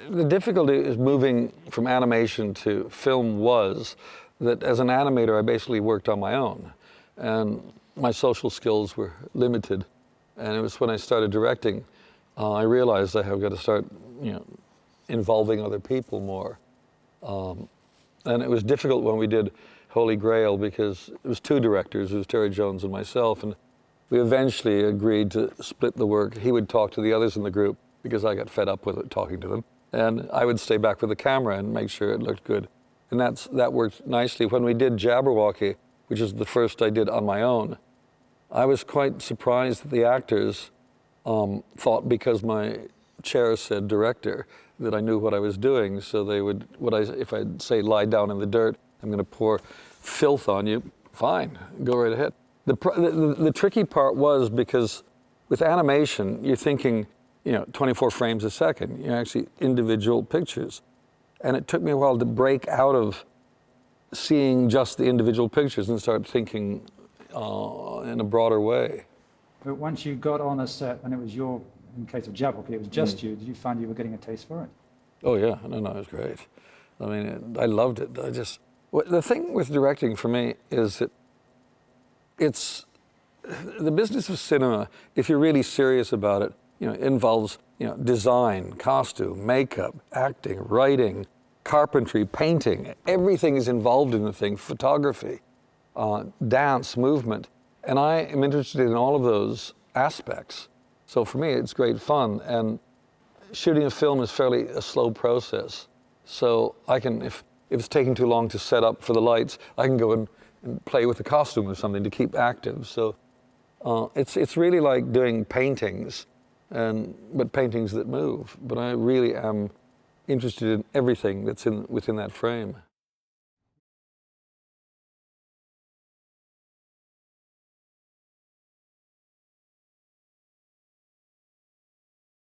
The difficulty is moving from animation to film was that as an animator, I basically worked on my own. And my social skills were limited. And it was when I started directing, I realized I have got to start, involving other people more. And it was difficult when we did Holy Grail because it was two directors, it was Terry Jones and myself, and we eventually agreed to split the work. He would talk to the others in the group because I got fed up with it, talking to them, and I would stay back with the camera and make sure it looked good. And that worked nicely. When we did Jabberwocky, which is the first I did on my own, I was quite surprised that the actors thought because my chair said director that I knew what I was doing. So they would, if I'd say lie down in the dirt, I'm going to pour filth on you, fine, go right ahead. The tricky part was because with animation, you're thinking, 24 frames a second, you're actually individual pictures. And it took me a while to break out of seeing just the individual pictures and start thinking in a broader way. But once you got on a set and it was in the case of Jabberwocky, it was just you, did you find you were getting a taste for it? Oh yeah, no, it was great. I mean, I loved it. The thing with directing for me is that it's the business of cinema, if you're really serious about it, involves, design, costume, makeup, acting, writing, carpentry, painting. Everything is involved in the thing, photography, dance, movement. And I am interested in all of those aspects. So for me, it's great fun. And shooting a film is fairly a slow process. So I can, if it's taking too long to set up for the lights, I can go and play with the costume or something to keep active. So it's really like doing paintings, but paintings that move. But I really am interested in everything that's within that frame.